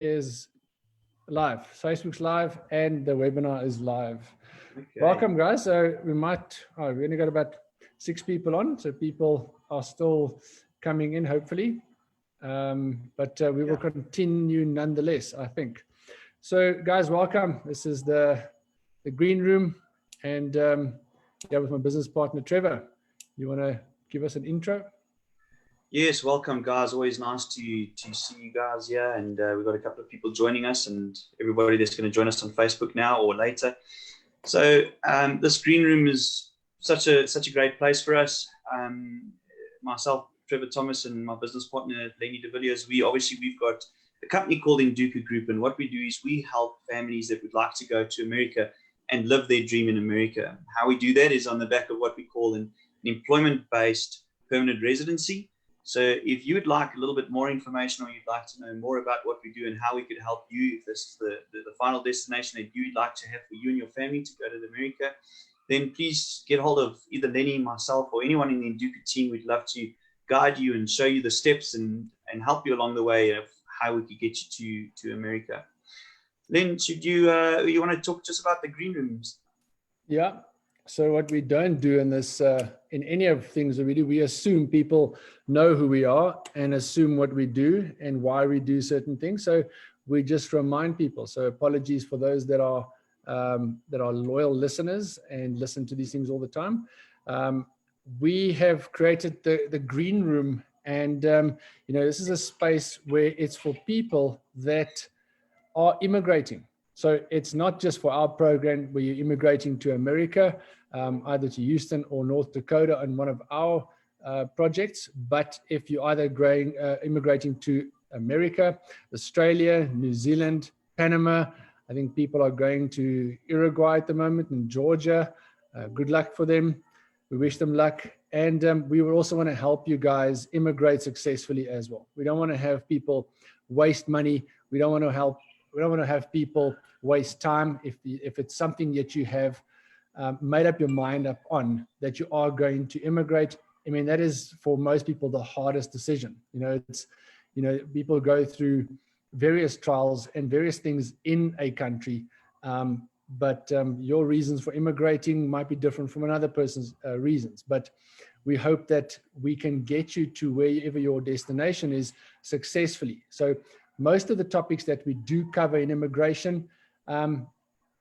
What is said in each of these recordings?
is live. Facebook's live and the webinar is live. Okay. Welcome, guys. So we we only got about 6 people on, so people are still coming in, hopefully. But we will continue nonetheless, I think. So guys, welcome. This is the green room, and with my business partner, Trevor. You want to give us an intro? Yes, welcome, guys. Always nice to see you guys here, and we've got a couple of people joining us, and everybody that's going to join us on Facebook now or later. So this green room is such a great place for us. Myself, Trevor Thomas, and my business partner Lenny de Villiers. We've got a company called Induka Group, and what we do is we help families that would like to go to America and live their dream in America. How we do that is on the back of what we call an employment-based permanent residency. So if you would like a little bit more information, or you'd like to know more about what we do and how we could help you, if this is the final destination that you'd like to have for you and your family to go to America, then please get hold of either Lenny, myself, or anyone in the Induka team. We'd love to guide you and show you the steps and help you along the way of how we could get you to America. Len, should you want to talk just about the green rooms? Yeah. So what we don't do in this, in any of things that we do, we assume people know who we are and assume what we do and why we do certain things. So we just remind people. So apologies for those that are loyal listeners and listen to these things all the time. We have created the green room, and this is a space where it's for people that are immigrating. So it's not just for our program where you're immigrating to America, either to Houston or North Dakota on one of our projects, but if you're either immigrating to America, Australia, New Zealand, Panama, I think people are going to Uruguay at the moment, and Georgia. Good luck for them. We wish them luck. And we will also want to help you guys immigrate successfully as well. We don't want to have people waste money. We don't want to have people waste time. If it's something that you have made up your mind up on, that you are going to immigrate, I mean, that is for most people the hardest decision. People go through various trials and various things in a country, but your reasons for immigrating might be different from another person's reasons. But we hope that we can get you to wherever your destination is successfully. So most of the topics that we do cover in immigration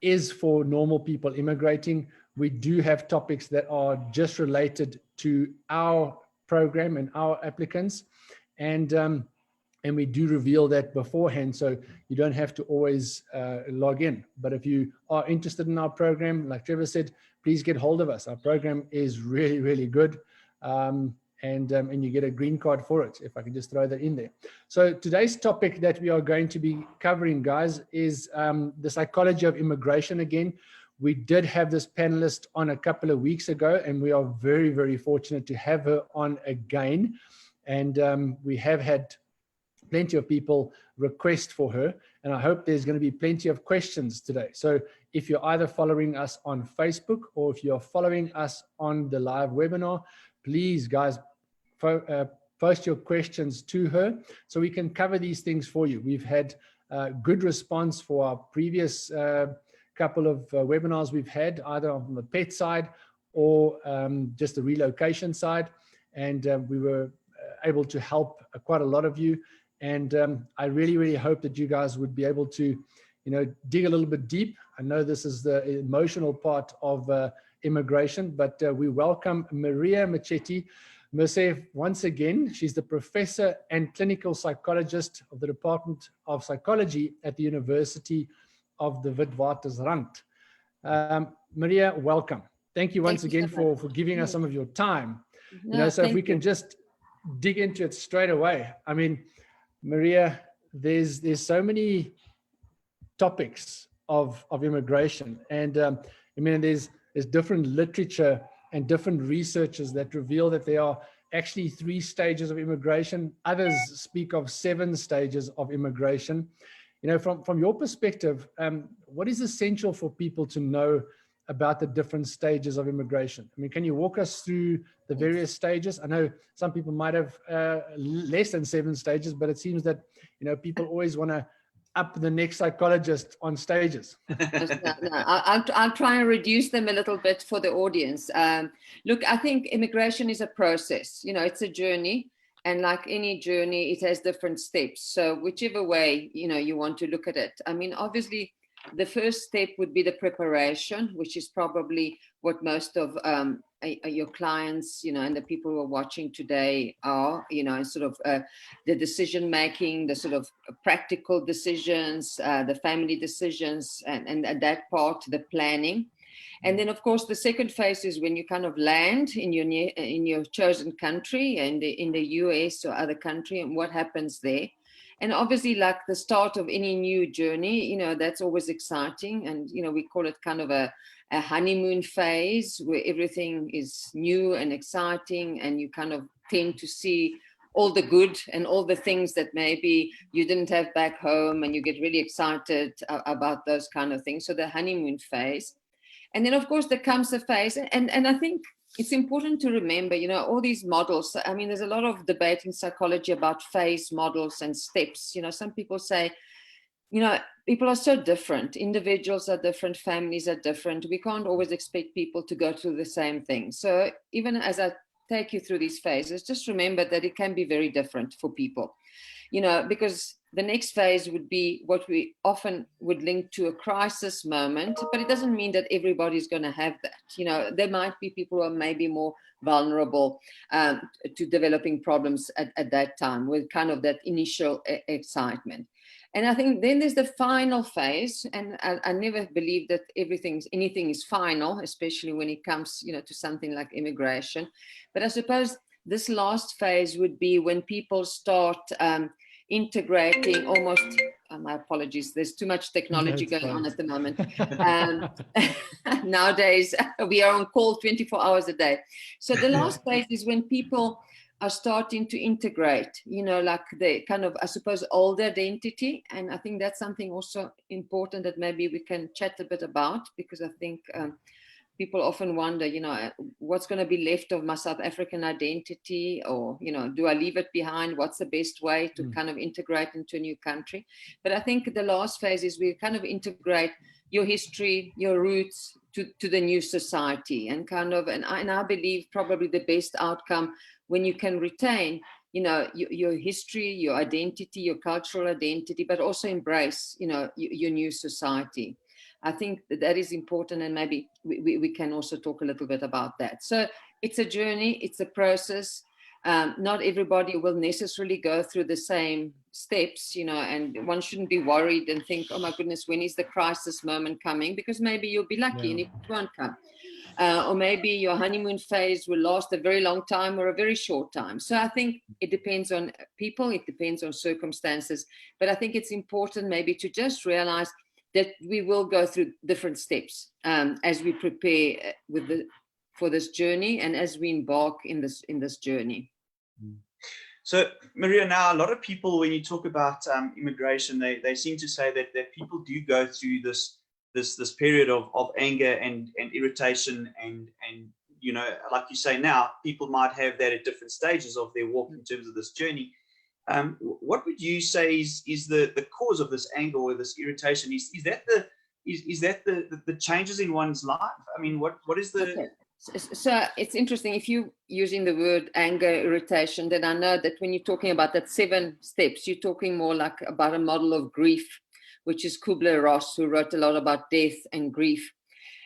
is for normal people immigrating. We do have topics that are just related to our program and our applicants, and we do reveal that beforehand, so you don't have to always log in. But if you are interested in our program, like Trevor said, please get hold of us. Our program is really, really good. And you get a green card for it, if I can just throw that in there. So today's topic that we are going to be covering, guys, is the psychology of immigration again. We did have this panelist on a couple of weeks ago, and we are very, very fortunate to have her on again. And we have had plenty of people request for her, and I hope there's going to be plenty of questions today. So if you're either following us on Facebook or if you're following us on the live webinar, please, guys, post your questions to her so we can cover these things for you. We've had good response for our previous couple of webinars we've had, either on the pet side or just the relocation side, and we were able to help quite a lot of you. And I really, really hope that you guys would be able to, dig a little bit deep. I know this is the emotional part of immigration, but we welcome Maria Marchetti, MERCER, once again. She's the professor and clinical psychologist of the Department of Psychology at the University of the Witwatersrand. Maria, welcome. Thank you once again for giving us some of your time. So if we can just dig into it straight away. I mean, Maria, there's so many topics of immigration, and there's different literature and different researchers that reveal that there are actually 3 stages of immigration. Others speak of 7 stages of immigration. From your perspective, what is essential for people to know about the different stages of immigration? I mean, can you walk us through the various stages? I know some people might have less than 7 stages, but it seems that, people always want to up the next psychologist on stages. I'll try and reduce them a little bit for the audience. Look, I think immigration is a process. You know, it's a journey. And like any journey, it has different steps. So whichever way, you know, you want to look at it. I mean, obviously, the first step would be the preparation, which is probably what most of your clients, you know, and the people who are watching today are, you know, sort of the decision making, the sort of practical decisions, the family decisions, and that part, the planning. And then, of course, the second phase is when you kind of land in your chosen country, and in the US or other country, and what happens there. And obviously, like the start of any new journey, you know, that's always exciting. And, you know, we call it kind of a honeymoon phase where everything is new and exciting, and you kind of tend to see all the good and all the things that maybe you didn't have back home, and you get really excited about those kind of things. So the honeymoon phase. And then, of course, there comes a phase. And I think it's important to remember, you know, all these models. I mean, there's a lot of debate in psychology about phase models and steps. You know, some people say, you know, people are so different. Individuals are different. Families are different. We can't always expect people to go through the same thing. So even as I take you through these phases, just remember that it can be very different for people, you know, because the next phase would be what we often would link to a crisis moment, but it doesn't mean that everybody's going to have that. You know, there might be people who are maybe more vulnerable to developing problems at that time, with kind of that initial excitement. And I think then there's the final phase, and I never believe that anything is final, especially when it comes, you know, to something like immigration. But I suppose this last phase would be when people start integrating almost, my apologies, there's too much technology going on at the moment. Nowadays, we are on call 24 hours a day. So the last phase is when people are starting to integrate, you know, like the kind of, I suppose, old identity. And I think that's something also important that maybe we can chat a bit about, because I think people often wonder, you know, what's going to be left of my South African identity, or, you know, do I leave it behind? What's the best way to kind of integrate into a new country? But I think the last phase is we kind of integrate your history, your roots to the new society, and kind of, and I believe probably the best outcome when you can retain, you know, your history, your identity, your cultural identity, but also embrace, you know, your new society. I think that is important, and maybe we can also talk a little bit about that. So it's a journey, it's a process. Not everybody will necessarily go through the same steps, you know, and one shouldn't be worried and think, oh my goodness, when is the crisis moment coming? Because maybe you'll be lucky and it won't come. Or maybe your honeymoon phase will last a very long time or a very short time. So I think it depends on people, it depends on circumstances. But I think it's important maybe to just realize that we will go through different steps as we prepare for this journey, and as we embark in this journey. So, Maria, now a lot of people, when you talk about immigration, they seem to say that people do go through this period of anger and irritation, and you know, like you say now, people might have that at different stages of their walk in terms of this journey. What would you say is the cause of this anger or this irritation? Is that the changes in one's life? I mean, what is the... Okay. So it's interesting, if you're using the word anger, irritation, then I know that when you're talking about that 7 steps, you're talking more like about a model of grief, which is Kubler-Ross, who wrote a lot about death and grief.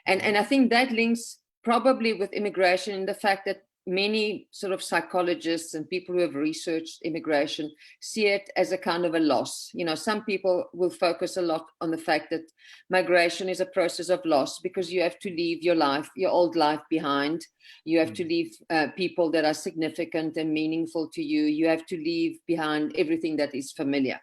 And I think that links probably with immigration in the fact that many sort of psychologists and people who have researched immigration see it as a kind of a loss. You know, some people will focus a lot on the fact that migration is a process of loss, because you have to leave your life, your old life behind. You have to leave people that are significant and meaningful to you. You have to leave behind everything that is familiar.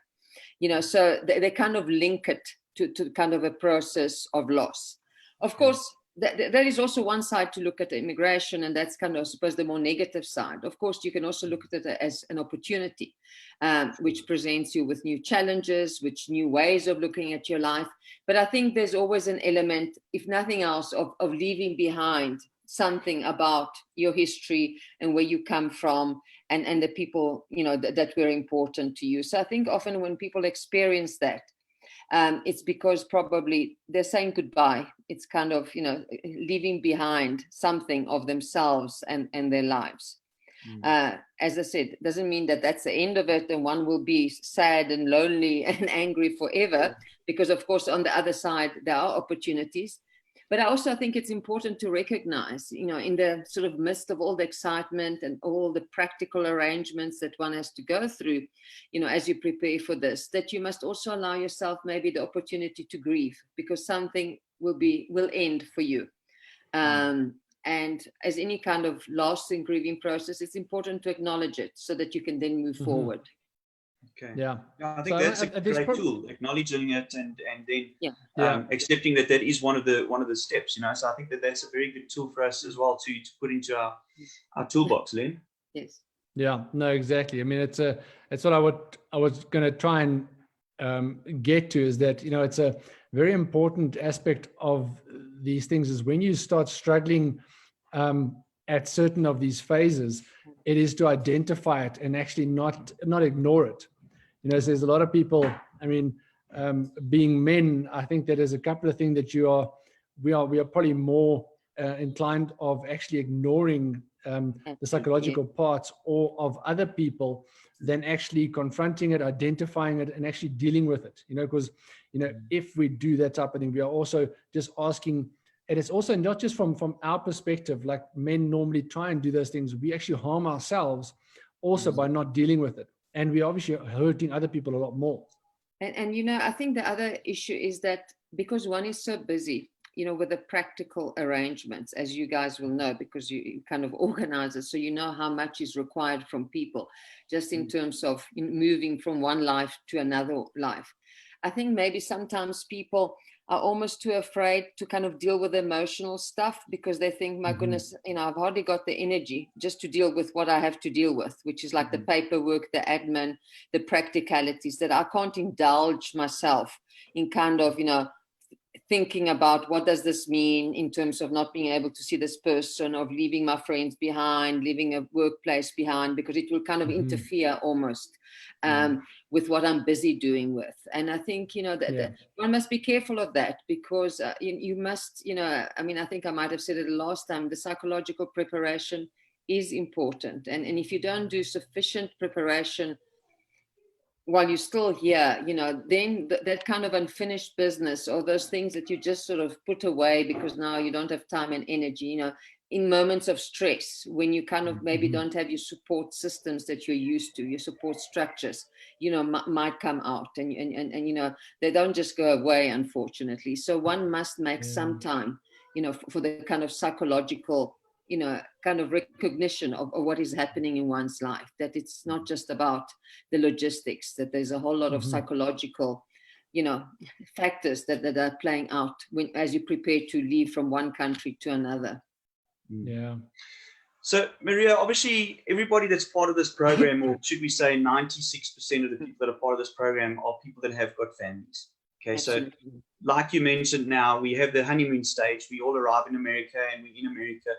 You know, so they kind of link it to kind of a process of loss. Of course, there is also one side to look at immigration, and that's kind of, I suppose, the more negative side. Of course, you can also look at it as an opportunity, which presents you with new challenges, which new ways of looking at your life. But I think there's always an element, if nothing else, of leaving behind something about your history and where you come from, and the people, you know, that were important to you. So I think often when people experience that, it's because probably they're saying goodbye. It's kind of, leaving behind something of themselves and their lives. As I said, doesn't mean that that's the end of it and one will be sad and lonely and angry forever, because of course on the other side there are opportunities. But I also think it's important to recognize, in the sort of midst of all the excitement and all the practical arrangements that one has to go through, as you prepare for this, that you must also allow yourself maybe the opportunity to grieve, because something will end for you. And as any kind of loss and grieving process, it's important to acknowledge it so that you can then move forward. Okay. Yeah. I think that's a great tool, acknowledging it and then accepting that is one of the steps, So I think that's a very good tool for us as well to put into our toolbox, Len. Yes. Yeah, no, exactly. I mean, it's what I was going to try and get to, is that, it's a very important aspect of these things, is when you start struggling at certain of these phases, it is to identify it and actually not ignore it. So there's a lot of people, I mean, being men, I think that there's a couple of things that we are probably more inclined of actually ignoring the psychological parts or of other people than actually confronting it, identifying it, and actually dealing with it. Because if we do that type of thing, we are also just asking. And it's also not just from our perspective, like men normally try and do those things. We actually harm ourselves also by not dealing with it. And we're obviously hurting other people a lot more. And I think the other issue is that because one is so busy, with the practical arrangements, as you guys will know, because you kind of organize it, so you know how much is required from people, just in terms of moving from one life to another life. I think maybe sometimes people are almost too afraid to kind of deal with emotional stuff, because they think, my goodness, I've hardly got the energy just to deal with what I have to deal with, which is like the paperwork, the admin, the practicalities, that I can't indulge myself in kind of, thinking about what does this mean in terms of not being able to see this person, of leaving my friends behind, leaving a workplace behind, because it will kind of interfere almost with what I'm busy doing with. And I think, that one must be careful of that, because you must, I mean, I think I might have said it last time, the psychological preparation is important. And if you don't do sufficient preparation while you're still here, then that kind of unfinished business, or those things that you just sort of put away because now you don't have time and energy, in moments of stress, when you kind of maybe don't have your support systems that you're used to, your support structures, might come out, and they don't just go away, unfortunately. So one must make some time, for the kind of psychological, kind of recognition of what is happening in one's life, that it's not just about the logistics, that there's a whole lot of psychological, factors that are playing out as you prepare to leave from one country to another. Yeah. So, Maria, obviously, everybody that's part of this program, or should we say 96% of the people that are part of this program, are people that have got families. Okay, absolutely. So like you mentioned, now we have the honeymoon stage. We all arrive in America, and we're in America.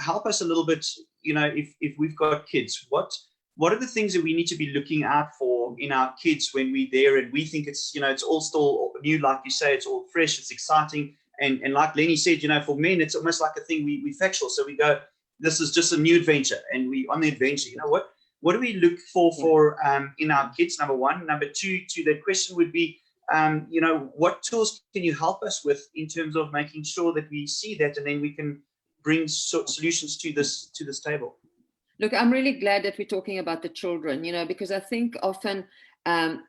Help us a little bit, if we've got kids, what are the things that we need to be looking out for in our kids when we're there, and we think it's, it's all still new, like you say, it's all fresh, it's exciting. And like Lenny said, for men, it's almost like a thing we factual. So we go, this is just a new adventure, and we on the adventure. What do we look for in our kids? Number one. Number two, to that question would be, what tools can you help us with in terms of making sure that we see that, and then we can bring solutions to this table? Look, I'm really glad that we're talking about the children, because I think often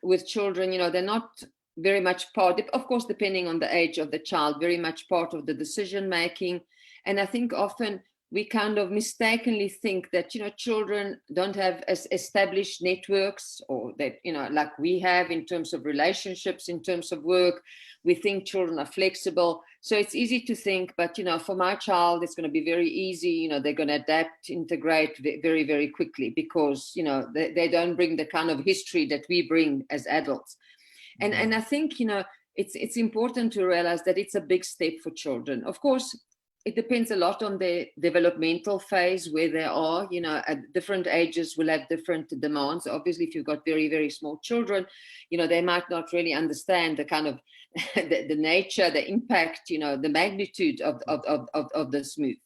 with children, they're not very much part, of course, depending on the age of the child, very much part of the decision making. And I think often we kind of mistakenly think that, children don't have as established networks, or that, like we have in terms of relationships, in terms of work. We think children are flexible. So it's easy to think, but, for my child, it's going to be very easy. They're going to adapt, integrate very, very quickly, because, they don't bring the kind of history that we bring as adults. And I think, it's important to realize that it's a big step for children. Of course, it depends a lot on their developmental phase, where they are. You know, at different ages will have different demands. Obviously, if you've got very, very small children, you know, they might not really understand the kind of the nature, the impact, you know, the magnitude of this move.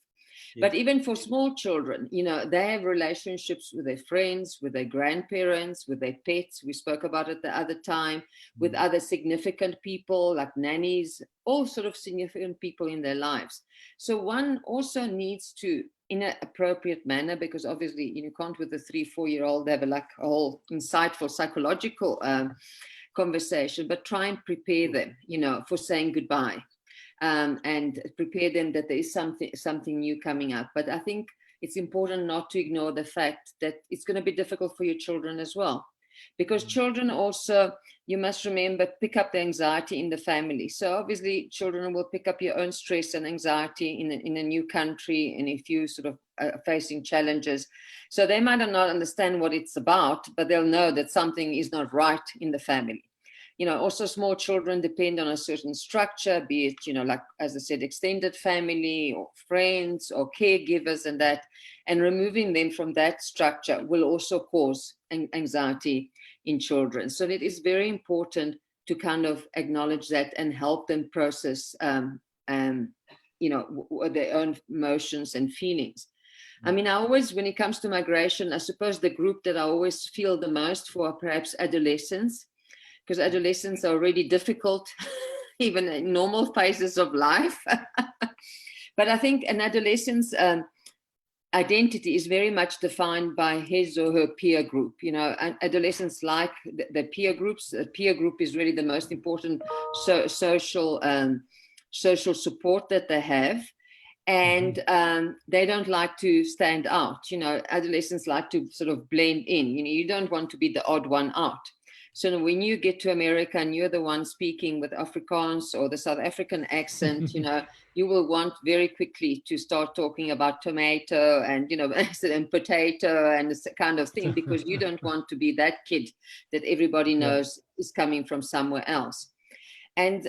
Yeah. But even for small children, you know, they have relationships with their friends, with their grandparents, with their pets. We spoke about it the other time, with other significant people like nannies, all sort of significant people in their lives. So one also needs to, in an appropriate manner, because obviously you can't with a 3-4-year-old have like a whole insightful psychological conversation, but try and prepare them, you know, for saying goodbye. And prepare them that there is something new coming up. But I think it's important not to ignore the fact that it's going to be difficult for your children as well, because children also, you must remember, pick up the anxiety in the family. So obviously children will pick up your own stress and anxiety in a new country, and if you sort of are facing challenges. So they might not understand what it's about, but they'll know that something is not right in the family. You know, also small children depend on a certain structure, be it, you know, like, as I said, extended family or friends or caregivers and that, and removing them from that structure will also cause anxiety in children. So it is very important to kind of acknowledge that and help them process, you know, their own emotions and feelings. I mean, I always, when it comes to migration, I suppose the group that I always feel the most for are perhaps adolescents, because adolescents are already difficult, even in normal phases of life. But I think an adolescent's identity is very much defined by his or her peer group. You know, adolescents like the peer groups. The peer group is really the most important social support that they have. And they don't like to stand out. You know, adolescents like to sort of blend in. You know, you don't want to be the odd one out. So when you get to America and you're the one speaking with Afrikaans or the South African accent, you know, you will want very quickly to start talking about tomato and, you know, and potato and this kind of thing, because you don't want to be that kid that everybody knows is coming from somewhere else. And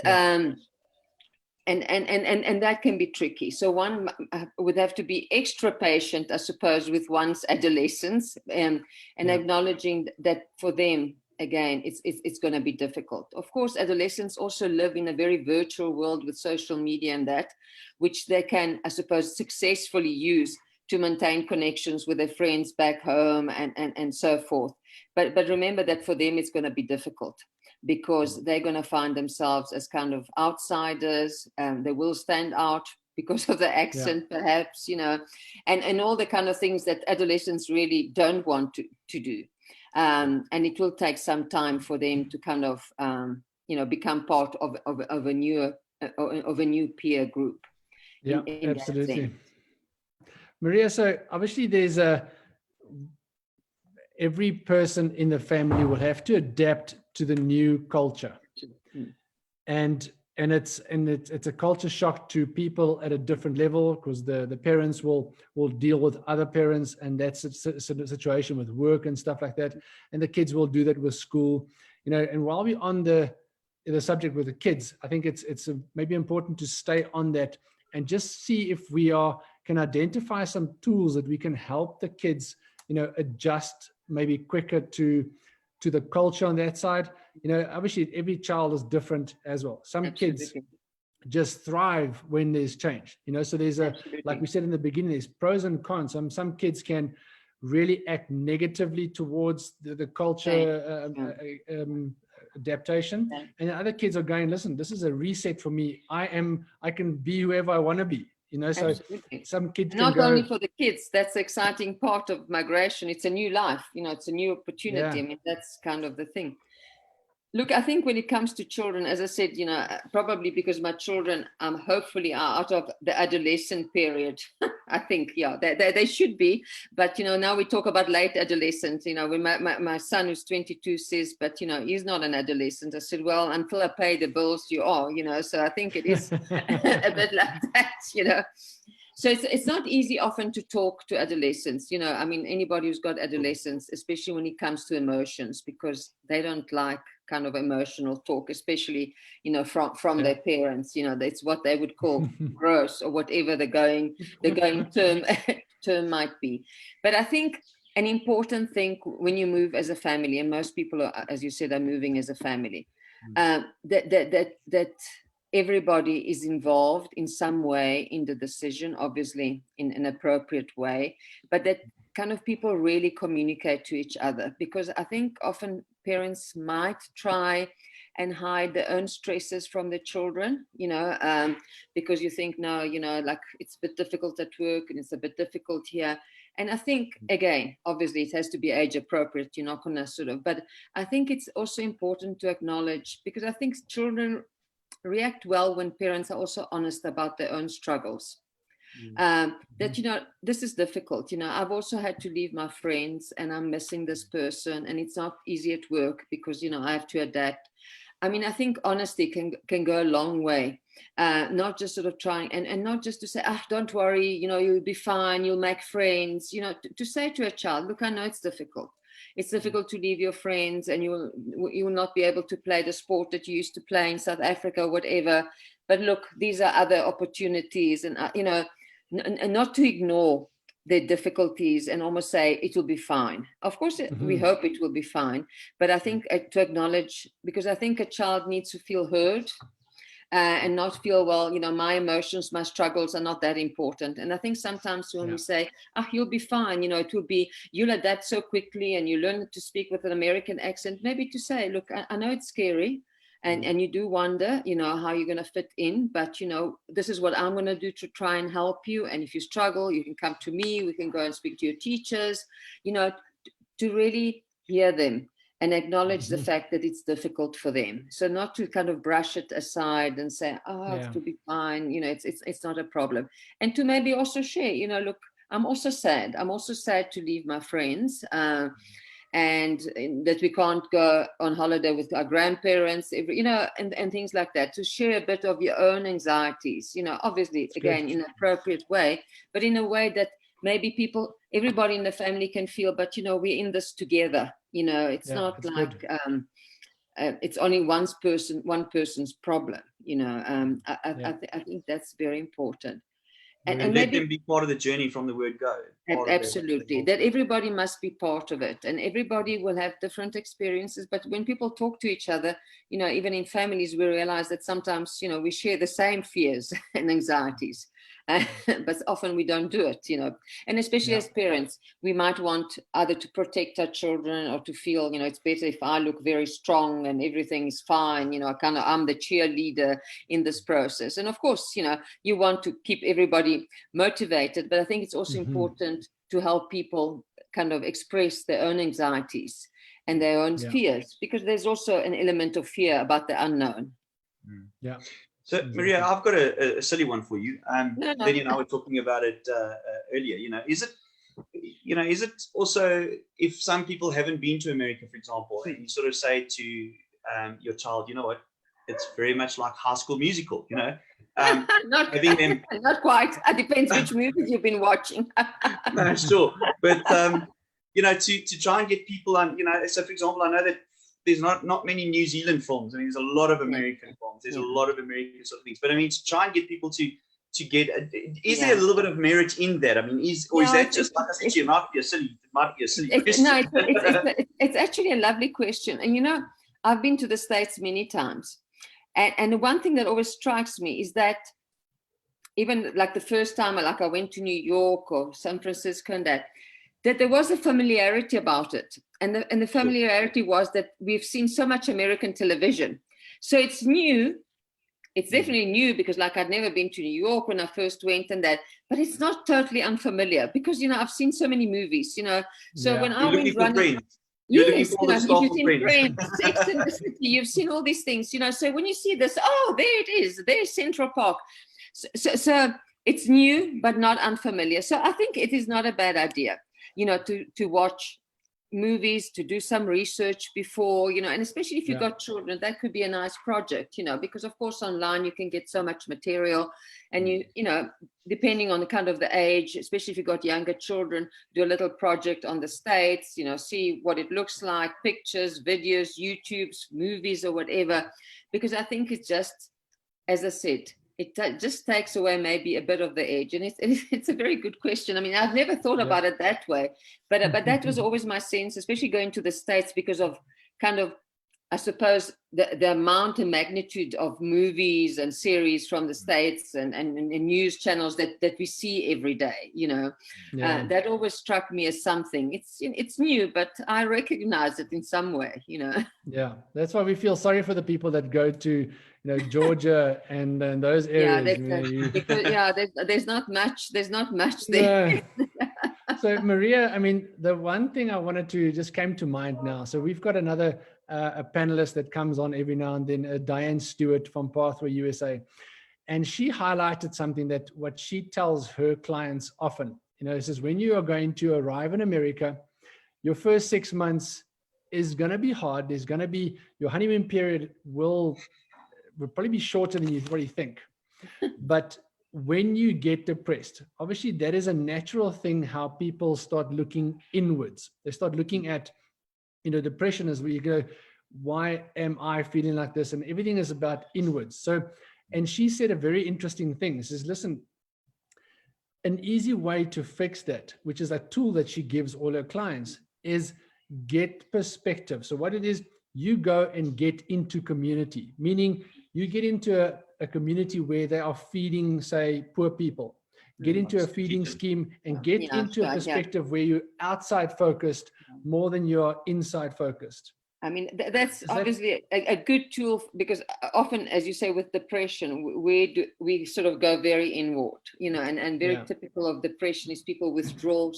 and that can be tricky. So one would have to be extra patient, I suppose, with one's adolescence, and acknowledging that for them, again, it's going to be difficult. Of course, adolescents also live in a very virtual world with social media and that, which they can, I suppose, successfully use to maintain connections with their friends back home and so forth. But remember that for them, it's going to be difficult, because they're going to find themselves as kind of outsiders. They will stand out because of the accent, perhaps, you know, and all the kind of things that adolescents really don't want to do. And it will take some time for them to kind of, you know, become part of a new peer group. Yeah, absolutely. Maria, so obviously there's every person in the family will have to adapt to the new culture, and it's a culture shock to people at a different level, because the parents will deal with other parents, and that's a situation with work and stuff like that, and the kids will do that with school, you know. And while we're on the subject with the kids, I think it's maybe important to stay on that and just see if we can identify some tools that we can help the kids, you know, adjust maybe quicker to the culture on that side. You know, obviously every child is different as well. Some kids just thrive when there's change, you know, so there's like we said in the beginning, there's pros and cons. Some kids can really act negatively towards the culture adaptation, and other kids are going, listen, this is a reset for me. I can be whoever I want to be. You know, so some kids not only for the kids, that's the exciting part of migration. It's a new life, you know, it's a new opportunity. I mean, that's kind of the thing. Look, I think when it comes to children, as I said, you know, probably because my children hopefully are out of the adolescent period. I think, they should be. But, you know, now we talk about late adolescence. You know, when my son who's 22 says, but, you know, he's not an adolescent. I said, well, until I pay the bills, you are, you know. So I think it is a bit like that, you know. So it's not easy often to talk to adolescents, you know. I mean, anybody who's got adolescents, especially when it comes to emotions, because they don't like kind of emotional talk, especially, you know, from their parents. You know, that's what they would call gross, or whatever the going term might be. But I think an important thing when you move as a family, and most people are, as you said, are moving as a family, that everybody is involved in some way in the decision, obviously in an appropriate way, but that kind of people really communicate to each other, because I think often parents might try and hide their own stresses from the children, you know, because you think, no, you know, like it's a bit difficult at work and it's a bit difficult here. And I think, again, obviously it has to be age appropriate. You're not going to sort of, but I think it's also important to acknowledge, because I think children react well when parents are also honest about their own struggles. That, you know, this is difficult. You know, I've also had to leave my friends and I'm missing this person and it's not easy at work because, you know, I have to adapt. I mean, I think honesty can go a long way, not just sort of trying and not just to say, don't worry, you know, you'll be fine, you'll make friends, you know, to say to a child, look, I know it's difficult. It's difficult to leave your friends and you will not be able to play the sport that you used to play in South Africa or whatever. But look, these are other opportunities and, you know, and not to ignore their difficulties and almost say it will be fine. Of course, we hope it will be fine. But I think to acknowledge, because I think a child needs to feel heard and not feel, well, you know, my emotions, my struggles are not that important. And I think sometimes when we say, you'll be fine, you know, it will be, you'll adapt so quickly and you learn to speak with an American accent, maybe to say, look, I know it's scary. And you do wonder, you know, how you're going to fit in. But, you know, this is what I'm going to do to try and help you. And if you struggle, you can come to me. We can go and speak to your teachers, you know, to really hear them and acknowledge the fact that it's difficult for them. So not to kind of brush it aside and say, it will be fine. You know, it's not a problem. And to maybe also share, you know, look, I'm also sad. I'm also sad to leave my friends. And that we can't go on holiday with our grandparents, you know, and things like that, to share a bit of your own anxieties, you know, obviously, again, in an appropriate way, but in a way that maybe everybody in the family can feel, but, you know, we're in this together, you know, it's not like it's only one person's problem, you know. I think that's very important. And let them be part of the journey from the word go. Absolutely. That everybody must be part of it. And everybody will have different experiences. But when people talk to each other, you know, even in families, we realize that sometimes, you know, we share the same fears and anxieties. But often we don't do it, you know. And especially as parents, we might want either to protect our children or to feel, you know, it's better if I look very strong and everything is fine, you know, I'm the cheerleader in this process. And of course, you know, you want to keep everybody motivated, but I think it's also important to help people kind of express their own anxieties and their own fears, because there's also an element of fear about the unknown. So, Maria, I've got a silly one for you. Lenny and I were talking about it earlier. You know, is it also, if some people haven't been to America, for example, and you sort of say to your child, you know what, it's very much like High School Musical, you know, not quite. It depends which movies you've been watching. No, sure, but you know, to try and get people on, you know. So, for example, I know that there's not many New Zealand films. I mean, there's a lot of American films. There's a lot of American sort of things. But I mean, to try and get people to get, is there a little bit of merit in that? I mean, is that just, like I said to you, it might be a silly question. No, it's actually a lovely question. And, you know, I've been to the States many times. And the one thing that always strikes me is that even like the first time, like I went to New York or San Francisco and that there was a familiarity about it. And the familiarity was that we've seen so much American television. So it's new. It's definitely new because, like, I'd never been to New York when I first went and that, but it's not totally unfamiliar because, you know, I've seen so many movies, you know. So when I went running, yes, you know, you've seen Friends, Sex and the City, you've seen all these things, you know. So when you see this, there it is, there's Central Park. So it's new, but not unfamiliar. So I think it is not a bad idea, you know, to watch movies, to do some research before, you know, and especially if you've Yeah. got children, that could be a nice project, you know, because of course online you can get so much material, and you know, depending on the kind of the age, especially if you've got younger children, do a little project on the States, you know, see what it looks like, pictures, videos, YouTubes, movies, or whatever, because I think it's just, as I said, it just takes away maybe a bit of the edge. And it's a very good question. I mean, I've never thought about it that way, but that was always my sense, especially going to the States, because of kind of, I suppose, the amount and magnitude of movies and series from the States and news channels that we see every day, you know. That always struck me as something. It's new, but I recognize it in some way, you know. Yeah, that's why we feel sorry for the people that go to, you know, Georgia and those areas. There's not much there. No. So Maria, I mean, the one thing I wanted to just came to mind now. So we've got another a panelist that comes on every now and then, Diane Stewart from Pathway USA, and she highlighted something that what she tells her clients often. You know, says when you are going to arrive in America, your first 6 months is going to be hard. There's going to be, your honeymoon period will probably be shorter than you probably think. But when you get depressed, obviously that is a natural thing, how people start looking inwards. They start looking at, you know, depression is where you go, why am I feeling like this? And everything is about inwards. So, and she said a very interesting thing. She says, listen, an easy way to fix that, which is a tool that she gives all her clients, is get perspective. So what it is, you go and get into community, meaning you get into a community where they are feeding, say, poor people. Get into a feeding scheme and get into a perspective where you're outside focused more than you're inside focused. I mean, that's obviously a good tool, because often, as you say, with depression, we sort of go very inward, you know, and very typical of depression is people withdraw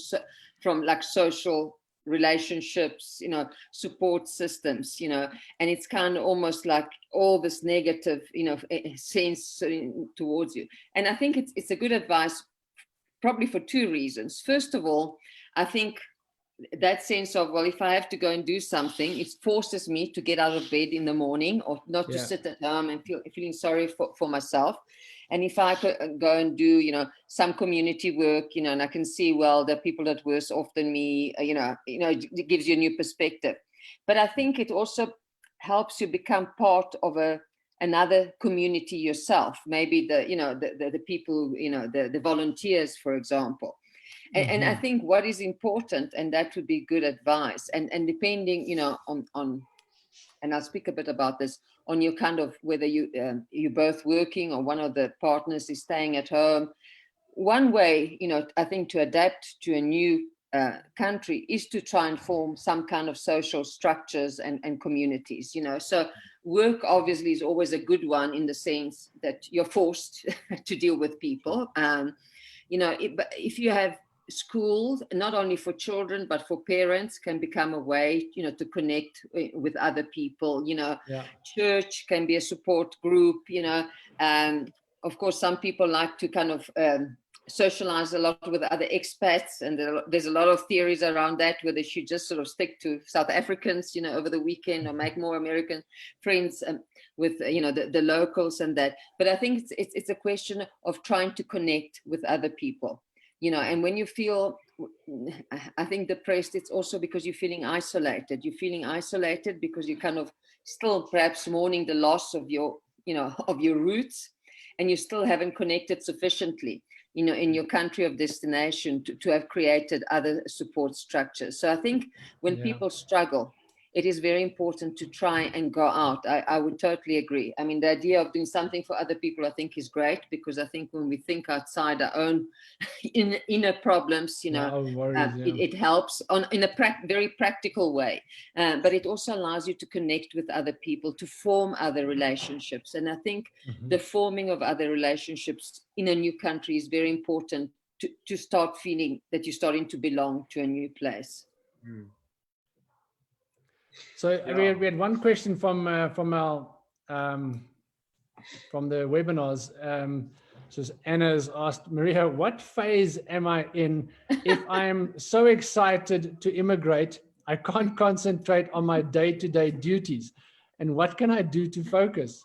from like social relationships, you know, support systems, you know, and it's kind of almost like all this negative, you know, sense towards you. And I think it's a good advice, probably for two reasons. First of all, I think that sense of, well, if I have to go and do something, it forces me to get out of bed in the morning, or not to sit at home and feeling sorry for myself. And if I could go and do, you know, some community work, you know, and I can see, well, the people that worse off than me, you know, it gives you a new perspective. But I think it also helps you become part of another community yourself. Maybe the people, you know, the volunteers, for example. And I think what is important, and that would be good advice, and depending, you know, on and I'll speak a bit about this, on your kind of whether you're both working or one of the partners is staying at home. One way, you know, I think to adapt to a new country is to try and form some kind of social structures and communities, you know. So work obviously is always a good one, in the sense that you're forced to deal with people. You know, if you have schools, not only for children but for parents, can become a way, you know, to connect with other people, you know. Church can be a support group, you know. Of course, some people like to kind of socialize a lot with other expats, and there's a lot of theories around that, where they should just sort of stick to South Africans, you know, over the weekend, or make more American friends with, you know, the locals and that. But I think it's a question of trying to connect with other people, you know. And when you feel, I think, depressed, it's also because you're feeling isolated. You're feeling isolated because you're kind of still perhaps mourning the loss of your, you know, of your roots, and you still haven't connected sufficiently, you know, in your country of destination to have created other support structures. So I think when people struggle, it is very important to try and go out. I would totally agree. I mean, the idea of doing something for other people, I think, is great, because I think when we think outside our own inner problems, you know, it helps in a very practical way. But it also allows you to connect with other people, to form other relationships. And I think the forming of other relationships in a new country is very important to start feeling that you're starting to belong to a new place. So we had one question from our from the webinars. So Anna's asked, Maria, what phase am I in if I'm so excited to immigrate? I can't concentrate on my day-to-day duties. And what can I do to focus?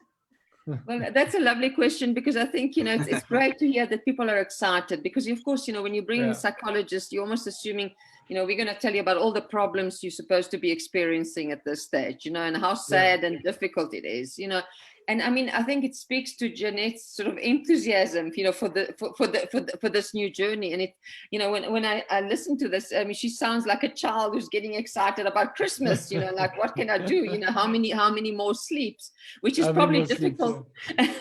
Well, that's a lovely question, because I think, it's great to hear that people are excited, because of course, when you bring in a psychologist, you're almost assuming, we're going to tell you about all the problems you're supposed to be experiencing at this stage, and how sad and difficult it is, And I mean, I think it speaks to Jeanette's sort of enthusiasm, for this new journey. And it, when I listen to this, I mean, she sounds like a child who's getting excited about Christmas. Like, what can I do? How many more sleeps? Which is probably difficult.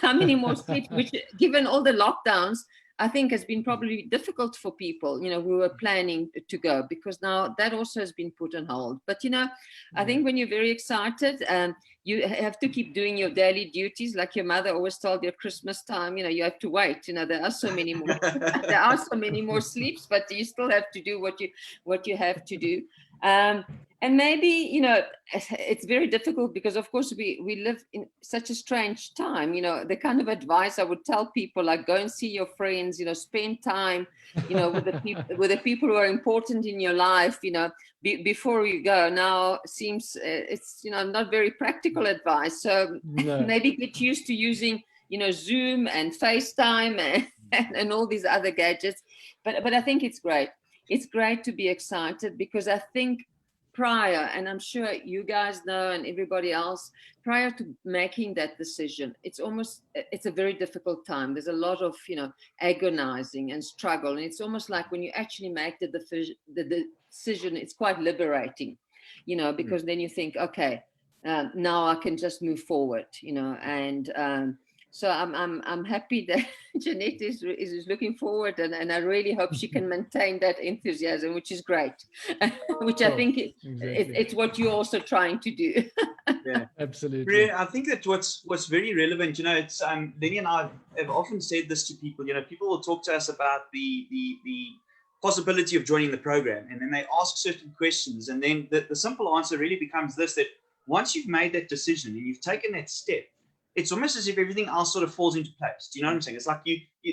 How many more sleeps? Which, given all the lockdowns, I think has been probably difficult for people, who were planning to go, because now that also has been put on hold. But, I think when you're very excited, you have to keep doing your daily duties. Like your mother always told you at Christmas time, you have to wait. There are so many more, there are so many more sleeps, but you still have to do what you have to do. And maybe, it's very difficult because, of course, we live in such a strange time. The kind of advice I would tell people, like, go and see your friends, spend time, with the people who are important in your life, before you go. Now seems it's, not very practical advice. So maybe get used to using, Zoom and FaceTime and all these other gadgets. But I think it's great. It's great to be excited, because I think prior, and I'm sure you guys know, and everybody else, prior to making that decision, it's a very difficult time. There's a lot of, agonizing and struggle. And it's almost like when you actually make the decision, it's quite liberating, because then you think, okay, now I can just move forward, and so I'm happy that Jeanette is looking forward, and I really hope she can maintain that enthusiasm, which is great, which I think it's what you're also trying to do. Yeah, absolutely. I think that what's very relevant, it's Lenny and I have often said this to people. People will talk to us about the possibility of joining the program, and then they ask certain questions, and then the simple answer really becomes this: that once you've made that decision and you've taken that step, it's almost as if everything else sort of falls into place. Do you know what I'm saying? It's like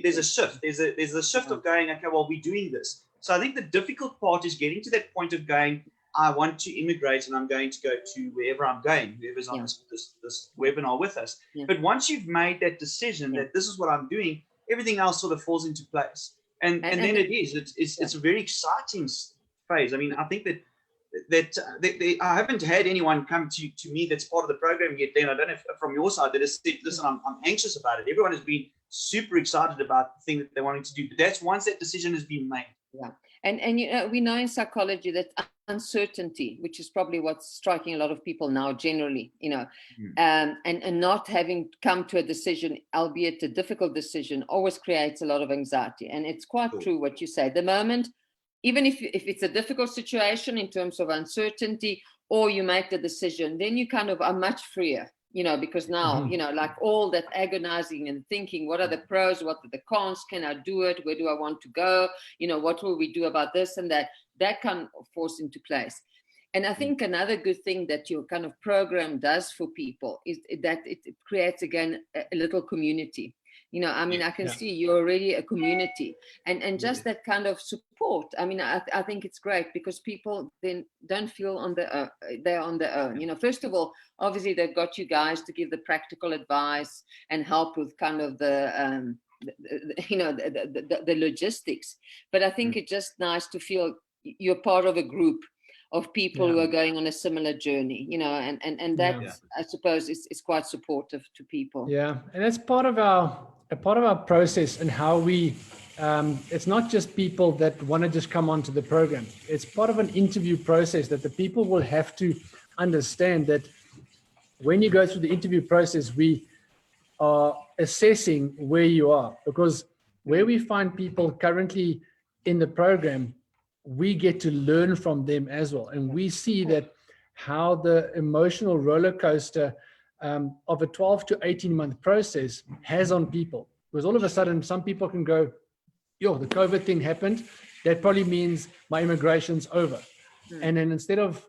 there's a shift. There's a shift of going, okay, well, we're doing this. So I think the difficult part is getting to that point of going, I want to immigrate, and I'm going to go to wherever I'm going, whoever's on this webinar with us. Yeah. But once you've made that decision that this is what I'm doing, everything else sort of falls into place. And then it's a very exciting phase. I mean, I think that I haven't had anyone come to me that's part of the program yet. Then I don't know if from your side that has said, listen, I'm anxious about it. Everyone has been super excited about the thing that they're wanting to do. But that's once that decision has been made. Yeah. And we know in psychology that uncertainty, which is probably what's striking a lot of people now generally, and not having come to a decision, albeit a difficult decision, always creates a lot of anxiety. And it's quite true what you say. The moment, even if it's a difficult situation in terms of uncertainty, or you make the decision, then you kind of are much freer, because now, like all that agonizing and thinking, what are the pros, what are the cons, can I do it, where do I want to go, what will we do about this and that kind of falls into place. And I think another good thing that your kind of program does for people is that it creates, again, a little community. I mean, I can see you're already a community, and just that kind of support. I mean, I think it's great, because people then don't feel they're on their own. First of all, obviously they've got you guys to give the practical advice and help with kind of the logistics. But I think it's just nice to feel you're part of a group of people who are going on a similar journey, and that I suppose is quite supportive to people. Yeah, and that's part of our process and how we. It's not just people that want to just come onto the program. It's part of an interview process that the people will have to understand that when you go through the interview process, we are assessing where you are, because where we find people currently in the program, we get to learn from them as well. And we see that how the emotional roller coaster of a 12 to 18 month process has on people. Because all of a sudden, some people can go, yo, the COVID thing happened. That probably means my immigration's over. And then instead of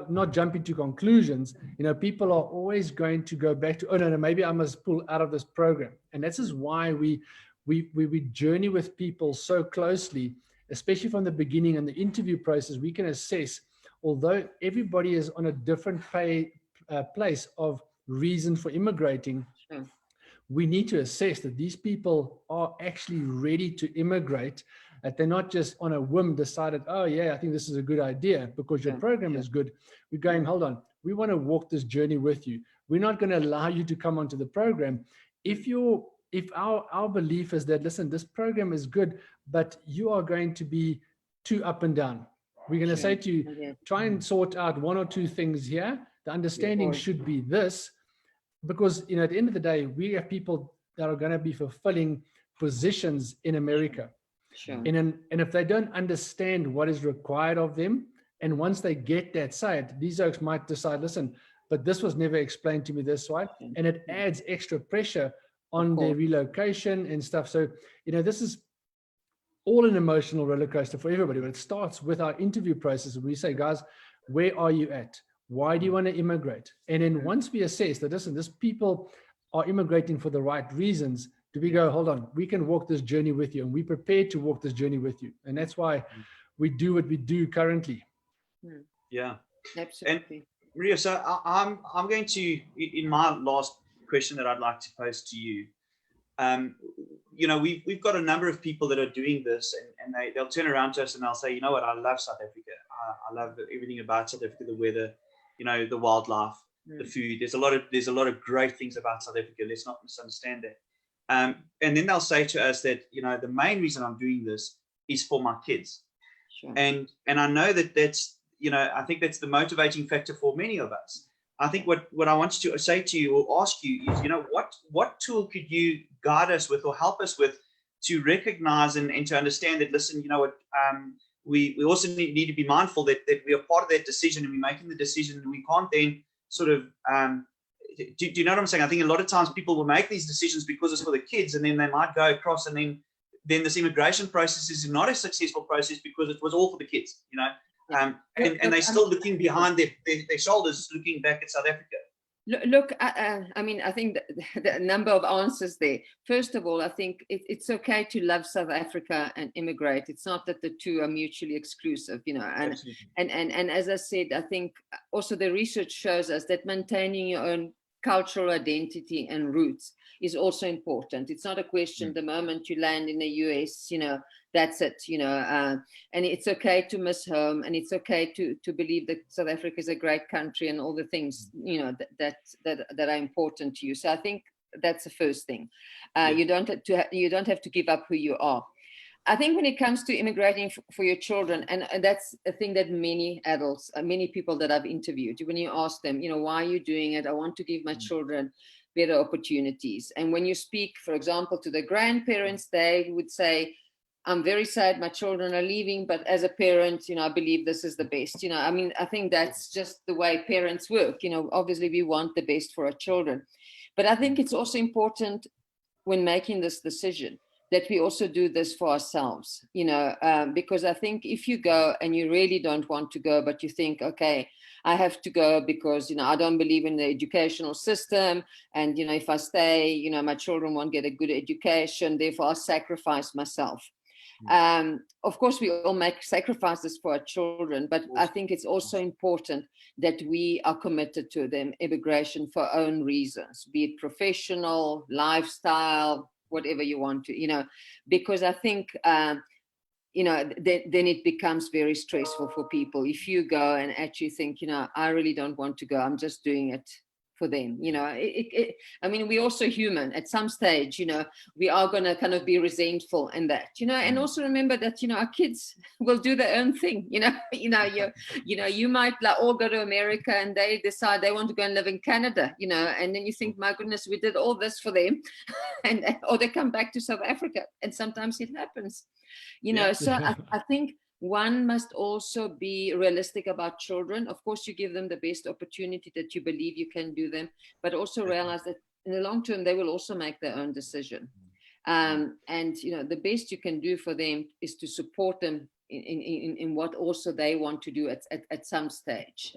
not jumping to conclusions, people are always going to go back to, oh, no, maybe I must pull out of this program. And this is why we journey with people so closely, especially from the beginning and the interview process. We can assess although everybody is on a different place of reason for immigrating, Sure. we need to assess that these people are actually ready to immigrate, that they're not just on a whim decided, oh yeah, I think this is a good idea because your program is good. We're going, hold on, we want to walk this journey with you. We're not going to allow you to come onto the program. If our belief is that, listen, this program is good, but you are going to be too up and down. We're going to say to you, try and sort out one or two things here. The understanding should be this, because at the end of the day, we have people that are going to be fulfilling positions in America. Sure. And if they don't understand what is required of them, and once they get that side, these folks might decide, listen, but this was never explained to me this way, and it adds extra pressure on their relocation and stuff. So, this is all an emotional roller coaster for everybody, but it starts with our interview process. We say, guys, where are you at? Why do you want to immigrate? And then once we assess that, listen, these people are immigrating for the right reasons, do we go, hold on, we can walk this journey with you, and we're prepared to walk this journey with you. And that's why we do what we do currently. Yeah, absolutely. And Maria, so I'm going to, in my last question that I'd like to pose to you, we've got a number of people that are doing this, and they'll turn around to us and they'll say, you know what, I love South Africa. I love everything about South Africa, the weather, the wildlife, the food. There's a lot of great things about South Africa. Let's not misunderstand that. And then they'll say to us that, the main reason I'm doing this is for my kids. Sure. And I know that's, I think that's the motivating factor for many of us. I think what I want to say to you or ask you is, what tool could you guide us with or help us with to recognize and to understand that, listen, we also need to be mindful that we are part of that decision, and we're making the decision, and we can't then sort of, do you know what I'm saying? I think a lot of times people will make these decisions because it's for the kids, and then they might go across, and then this immigration process is not a successful process because it was all for the kids, and they're still looking behind their shoulders, looking back at South Africa. Look, I mean, I think the number of answers there. First of all, I think it's okay to love South Africa and immigrate. It's not that the two are mutually exclusive, and as I said, I think also the research shows us that maintaining your own cultural identity and roots is also important. It's not a question the moment you land in the US, that's it, and it's okay to miss home, and it's okay to believe that South Africa is a great country and all the things, that are important to you. So I think that's the first thing. You don't have to give up who you are. I think when it comes to immigrating for your children, and that's a thing that many adults, many people that I've interviewed, when you ask them, why are you doing it? I want to give my children better opportunities. And when you speak, for example, to the grandparents, they would say, I'm very sad my children are leaving, but as a parent, I believe this is the best. I mean, I think that's just the way parents work. Obviously we want the best for our children. But I think it's also important when making this decision that we also do this for ourselves, because I think if you go and you really don't want to go, but you think, okay, I have to go because, I don't believe in the educational system. And, if I stay, my children won't get a good education. Therefore, I'll sacrifice myself. Of course, we all make sacrifices for our children, but I think it's also important that we are committed to them immigration for our own reasons, be it professional, lifestyle, whatever you want to, because I think, then it becomes very stressful for people. If you go and actually think, I really don't want to go, I'm just doing it for them, I mean, we're also human at some stage, we are going to kind of be resentful in that, and also remember that, our kids will do their own thing, you might all go to America and they decide they want to go and live in Canada, and then you think, my goodness, we did all this for them, or they come back to South Africa, and sometimes it happens, so I think one must also be realistic about children. Of course, you give them the best opportunity that you believe you can do them, but also realize that in the long term, they will also make their own decision. And, the best you can do for them is to support them in what also they want to do at some stage.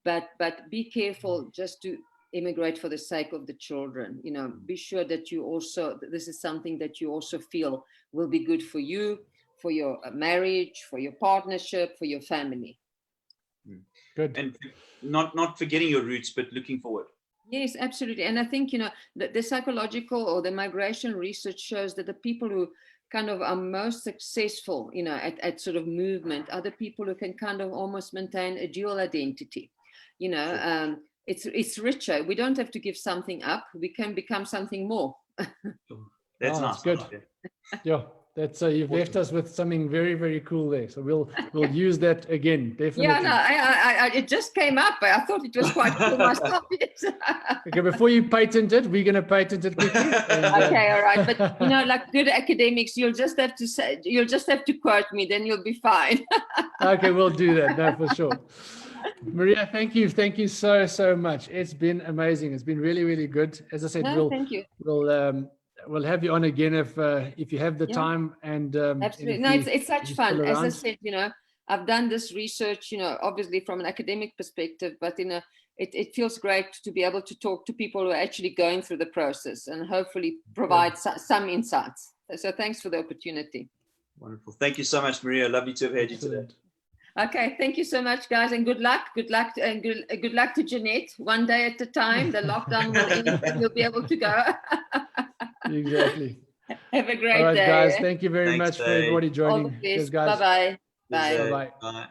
But be careful just to immigrate for the sake of the children. Be sure that this is something that you also feel will be good for you, for your marriage, for your partnership, for your family. Good. And not forgetting your roots, but looking forward. Yes, absolutely. And I think, the psychological or the migration research shows that the people who kind of are most successful, at sort of movement are the people who can kind of almost maintain a dual identity. Sure. It's richer. We don't have to give something up. We can become something more. That's nice. That's good. Yeah, that's you've left us with something very, very cool there. So we'll use that again, definitely. Yeah, no, I it just came up. I thought it was quite cool myself. Okay, before you patent it, we're going to patent it quickly. And, okay, all right. But like good academics, you'll just have to quote me, then you'll be fine. Okay, we'll do that. No, for sure. Maria, thank you so much. It's been amazing. It's been really, really good. As I said, thank you. We'll have you on again if you have the time. And absolutely, it's such fun. As I said, I've done this research, obviously from an academic perspective, but it feels great to be able to talk to people who are actually going through the process and hopefully provide some insights. So thanks for the opportunity. Wonderful. Thank you so much, Maria. Lovely to have had you today. Okay, thank you so much, guys, and good luck. Good luck to Jeanette. One day at a time. The lockdown will end, and you'll be able to go. Exactly. Have a great All right, day. guys. Thank you very much for everybody joining. Cheers, guys. Bye-bye. Bye. Bye-bye. Bye.